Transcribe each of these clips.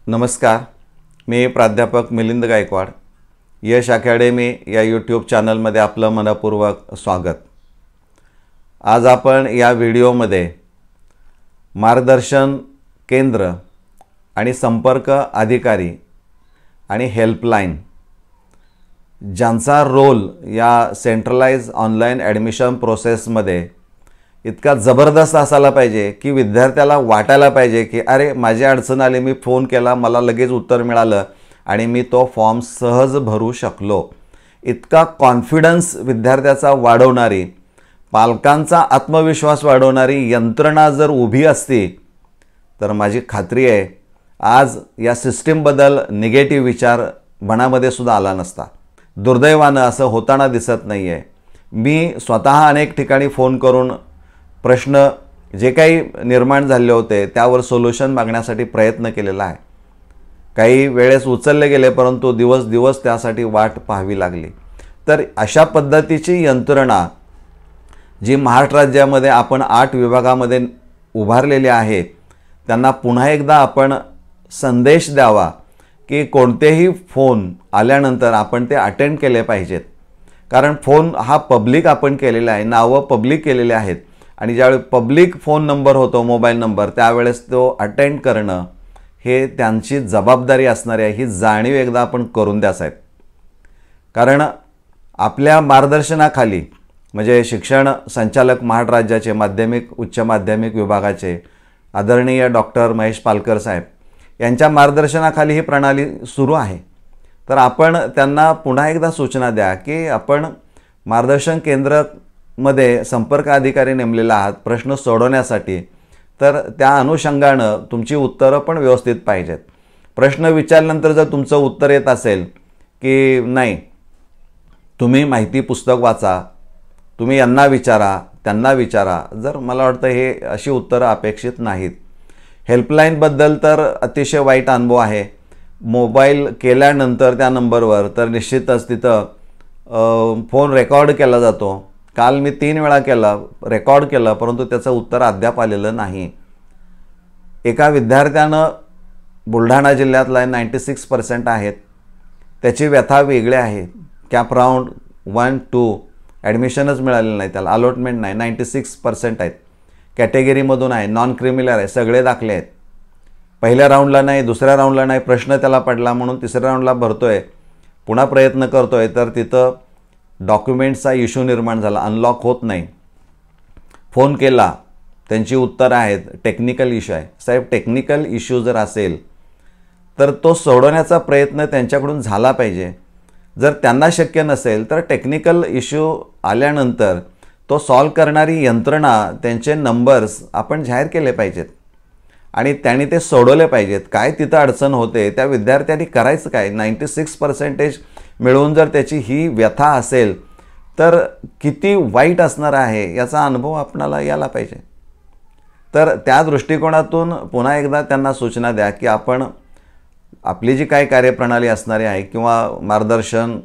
नमस्कार, मी प्राध्यापक मिलिंद गायकवाड. यश अकॅडमी या यूट्यूब चॅनलमध्ये आपलं मनपूर्वक स्वागत. आज आपण या व्हिडिओमध्ये मार्गदर्शन केंद्र आणि संपर्क अधिकारी आणि हेल्पलाईन ज्यांचा रोल या सेंट्रलाइज ऑनलाईन ॲडमिशन प्रोसेसमध्ये इतका जबरदस्त असायला पाहिजे की विद्यार्थ्याला वाटायला पाहिजे की अरे माझी अडचण आली, मी फोन केला, मला लगेच उत्तर मिळालं आणि मी तो फॉर्म सहज भरू शकलो. इतका कॉन्फिडन्स विद्यार्थ्याचा वाढवणारी, पालकांचा आत्मविश्वास वाढवणारी यंत्रणा जर उभी असती तर माझी खात्री आहे आज या सिस्टीमबद्दल निगेटिव्ह विचार मनामध्ये सुद्धा आला नसता. दुर्दैवानं असं होताना दिसत नाही आहे. मी स्वतः अनेक ठिकाणी फोन करून प्रश्न जे काही निर्माण झाले होते त्यावर सोल्युशन मागण्यासाठी प्रयत्न केलेला आहे. काही वेळेस उचलले गेले, परंतु दिवस त्यासाठी वाट पाहावी लागली. तर अशा पद्धतीची यंत्रणा जी महाराष्ट्र राज्यामध्ये आपण 8 विभागामध्ये उभारलेली आहे, त्यांना पुन्हा एकदा आपण संदेश द्यावा की कोणतेही फोन आल्यानंतर आपण ते अटेंड केले पाहिजेत. कारण फोन हा पब्लिक आपण केलेला आहे, नावं पब्लिक केलेले आहेत आणि ज्यावेळी पब्लिक फोन नंबर होतो, मोबाईल नंबर, त्यावेळेस तो अटेंड करणं हे त्यांची जबाबदारी असणारी आहे. ही जाणीव एकदा आपण करून द्या साहेब. कारण आपल्या मार्गदर्शनाखाली म्हणजे शिक्षण संचालक महाराष्ट्र राज्याचे माध्यमिक उच्च माध्यमिक विभागाचे आदरणीय डॉक्टर महेश पालकर साहेब यांच्या मार्गदर्शनाखाली ही प्रणाली सुरू आहे. तर आपण त्यांना पुन्हा एकदा सूचना द्या की आपण मार्गदर्शन केंद्रामध्ये संपर्क अधिकारी नेमलेला आहात प्रश्न सोडवण्यासाठी, तर त्या अनुषंगानं तुमची उत्तरं पण व्यवस्थित पाहिजेत. प्रश्न विचारल्यानंतर जर तुमचं उत्तर येत असेल की नाही, तुम्ही माहिती पुस्तक वाचा, तुम्ही यांना विचारा, त्यांना विचारा, जर मला वाटतं हे अशी उत्तरं अपेक्षित नाहीत. हेल्पलाईनबद्दल तर अतिशय वाईट अनुभव आहे. मोबाईल केल्यानंतर त्या नंबरवर तर निश्चितच तिथं फोन रेकॉर्ड केला जातो. काल मी 3 वेळा केला, रेकॉर्ड केलं, परंतु त्याचं उत्तर अद्याप आलेलं नाही. एका विद्यार्थ्यानं बुलढाणा जिल्ह्यातला 96% आहेत, त्याची व्यथा वेगळी आहे. कॅप राऊंड 1-2 ॲडमिशनच मिळालेलं नाही, त्याला अलॉटमेंट नाही. 96% आहेत. कॅटेगरीमधून आहे, नॉन क्रिमिनल आहे, सगळे दाखले आहेत. पहिल्या राऊंडला नाही, दुसऱ्या राऊंडला नाही, प्रश्न त्याला पडला म्हणून तिसऱ्या राऊंडला भरतोय, पुन्हा प्रयत्न करतोय, तर तिथं डॉक्युमेंट्सचा इश्यू निर्माण झाला, अनलॉक होत नाही. फोन केला, त्यांची उत्तरं आहेत, टेक्निकल इश्यू आहे. साहेब, टेक्निकल इश्यू जर असेल तर तो सोडवण्याचा प्रयत्न त्यांच्याकडून झाला पाहिजे. जर त्यांना शक्य नसेल तर टेक्निकल इश्यू आल्यानंतर तो सॉल्व करणारी यंत्रणा, त्यांचे नंबर्स आपण जाहीर केले पाहिजेत आणि त्यांनी ते सोडवले पाहिजेत. काय तिथं अडचण होते, त्या विद्यार्थ्यांनी करायचं काय? 96% मिळवून जर त्याची ही व्यथा असेल तर किती वाईट असणार आहे याचा अनुभव आपणाला यायला पाहिजे. तर त्या दृष्टिकोनातून पुन्हा एकदा त्यांना सूचना द्या की आपण आपली जी काही कार्यप्रणाली असणारी आहे किंवा मार्गदर्शन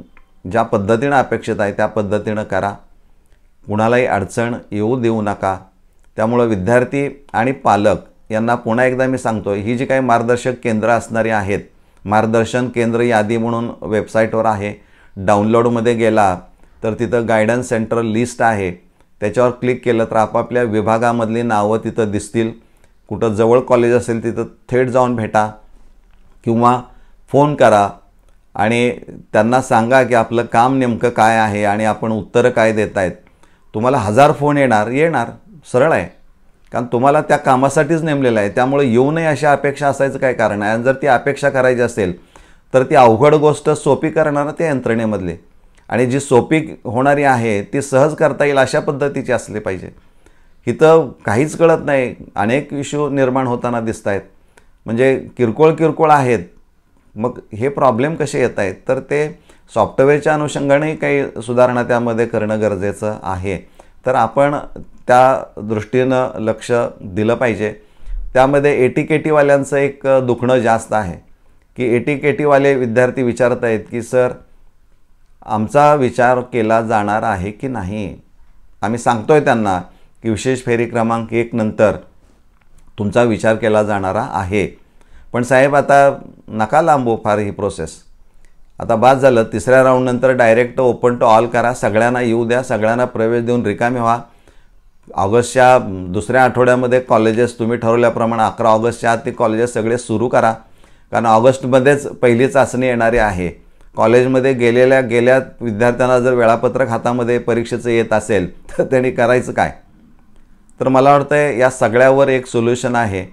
ज्या पद्धतीनं अपेक्षित आहे त्या पद्धतीनं करा. कुणालाही अडचण येऊ देऊ नका. त्यामुळे विद्यार्थी आणि पालक यांना पुन्हा एकदा मी सांगतो, ही जी काही मार्गदर्शक केंद्र असणारी आहेत, मार्गदर्शन केंद्र यादी म्हणून वेबसाईटवर आहे, डाउनलोडमध्ये गेला तर तिथं गायडन्स सेंटर लिस्ट आहे, त्याच्यावर क्लिक केलं तर आपापल्या विभागामधली नावं तिथं दिसतील. कुठं जवळ कॉलेज असेल तिथं थेट जाऊन भेटा किंवा फोन करा आणि त्यांना सांगा की आपलं काम नेमकं काय आहे आणि आपण उत्तरं काय देत आहेत. तुम्हाला 1000 फोन येणार, सरळ आहे, कारण तुम्हाला त्या कामासाठीच नेमलेलं आहे. त्यामुळे येऊ नये अशा अपेक्षा असायचं काय कारण आहे? आणि जर ती अपेक्षा करायची असेल तर ती अवघड गोष्ट सोपी करणार त्या यंत्रणेमधली, आणि जी सोपी होणारी आहे ती सहज करता येईल अशा पद्धतीची असली पाहिजे. इथं काहीच कळत नाही, अनेक इश्यू निर्माण होताना दिसत आहेत, म्हणजे किरकोळ आहेत. मग हे प्रॉब्लेम कसे येत आहेत? तर ते सॉफ्टवेअरच्या अनुषंगाने काही सुधारणा त्यामध्ये करणं गरजेचं आहे. तर आपण त्या दृष्टीनं लक्ष दिलं पाहिजे. त्यामध्ये एटीकेटीवाल्यांचं एक दुखणं जास्त आहे की एटीकेटीवाले विद्यार्थी विचारत आहेत की सर, आमचा विचार केला जाणार आहे की नाही. आम्ही सांगतोय त्यांना की विशेष फेरी क्रमांक 1 नंतर तुमचा विचार केला जाणारा आहे, पण साहेब आता नका लांबू फार ही प्रोसेस, आता बाद झालं. तिसऱ्या राऊंडनंतर डायरेक्ट ओपन टू ऑल करा, सगळ्यांना येऊ द्या, सगळ्यांना प्रवेश देऊन रिकामे व्हा. ऑगस्टच्या दुसऱ्या आठवड्यामध्ये कॉलेजेस तुम्ही ठरवल्याप्रमाणे 11 ऑगस्टच्या आत ते कॉलेजेस सगळे सुरू करा, कारण ऑगस्टमध्येच पहिली चाचणी येणारी आहे. कॉलेजमध्ये गेल्या विद्यार्थ्यांना जर वेळापत्रक हातामध्ये परीक्षेचं येत असेल तर त्यांनी करायचं काय? तर मला वाटतं या सगळ्यावर एक सोल्युशन आहे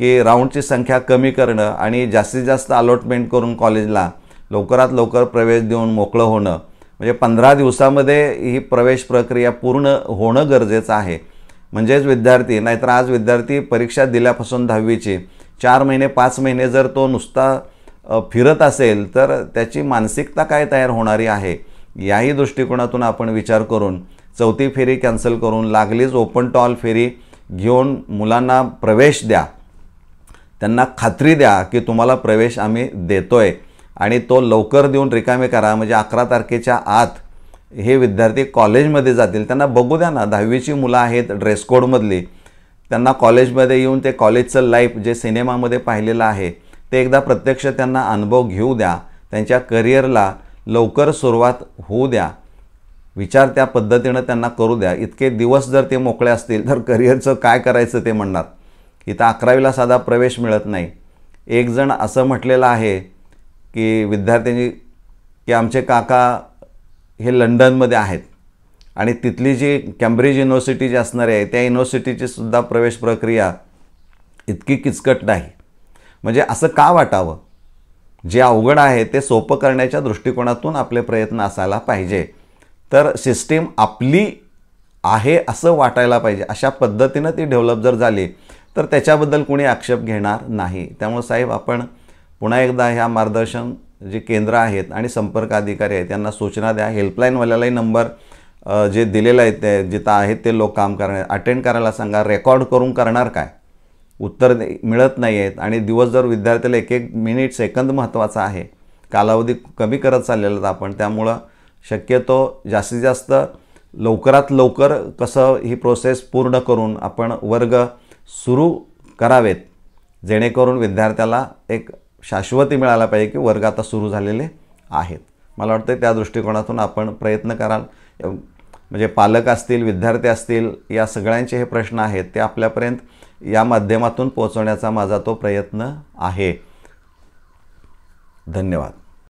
की राऊंडची संख्या कमी करणं आणि जास्तीत जास्त अलॉटमेंट करून कॉलेजला लवकरात लवकर प्रवेश देऊन मोकळं होणं. म्हणजे 15 दिवसामध्ये ही प्रवेश प्रक्रिया पूर्ण होणं गरजेचं आहे. म्हणजेच विद्यार्थी, नाहीतर आज विद्यार्थी परीक्षा दिल्यापासून 10वीची 4 महिने 5 महिने जर तो नुसता फिरत असेल तर त्याची मानसिकता काय तयार होणारी आहे, याही दृष्टिकोनातून आपण विचार करून 4थी फेरी कॅन्सल करून लागलीच ओपन टू ऑल फेरी घेऊन मुलांना प्रवेश द्या. त्यांना खात्री द्या की तुम्हाला प्रवेश आम्ही देतोय आणि तो लवकर देऊन रिकामे करा. म्हणजे 11 तारखेच्या आत हे विद्यार्थी कॉलेजमध्ये जातील. त्यांना बघू द्या ना, 10वीची मुलं आहेत ड्रेस कोडमधली, त्यांना कॉलेजमध्ये येऊन ते कॉलेजचं लाईफ जे सिनेमामध्ये पाहिलेलं आहे ते एकदा प्रत्यक्ष त्यांना अनुभव घेऊ द्या. त्यांच्या करिअरला लवकर सुरुवात होऊ द्या. विचार त्या पद्धतीनं त्यांना करू द्या. इतके दिवस जर ते मोकळे असतील तर करिअरचं काय करायचं ते म्हणणार. इथं 11वीला साधा प्रवेश मिळत नाही. एक जण असं म्हटलेलं आहे की विद्यार्थ्यांनी की आमचे काका हे लंडनमध्ये आहेत आणि तिथली जी कॅम्ब्रिज युनिव्हर्सिटी जी असणार आहे त्या युनिव्हर्सिटीची सुद्धा प्रवेश प्रक्रिया इतकी किचकट नाही. म्हणजे असं का वाटावं? जे अवघड आहे ते सोपं करण्याच्या दृष्टिकोनातून आपले प्रयत्न असायला पाहिजे. तर सिस्टीम आपली आहे असं वाटायला पाहिजे. अशा पद्धतीनं ती डेव्हलप जर झाली तर त्याच्याबद्दल कोणी आक्षेप घेणार नाही. त्यामुळे साहेब आपण पुन्हा एकदा ह्या मार्गदर्शन जे केंद्र आहेत आणि संपर्क अधिकारी आहेत त्यांना सूचना द्या. हेल्पलाईनवाल्यालाही नंबर जे दिलेले आहेत ते जिथं आहेत ते लोक काम करणार अटेंड करायला सांगा. रेकॉर्ड करून करणार काय? उत्तर मिळत नाही आहेत आणि दिवस जर विद्यार्थ्याला एक एक मिनिट सेकंद महत्त्वाचा आहे. कालावधी कमी करत चाललेलं आपण. त्यामुळं शक्यतो जास्तीत जास्त लवकरात लवकर कसं ही प्रोसेस पूर्ण करून आपण वर्ग सुरू करावेत, जेणेकरून विद्यार्थ्याला एक शाश्वती मिळायला पाहिजे की वर्ग आता सुरू झालेले आहेत. मला वाटतं त्या दृष्टिकोनातून आपण प्रयत्न कराल. म्हणजे पालक असतील, विद्यार्थी असतील, या सगळ्यांचे हे प्रश्न आहेत ते आपल्यापर्यंत या माध्यमातून पोहोचवण्याचा माझा तो प्रयत्न आहे. धन्यवाद.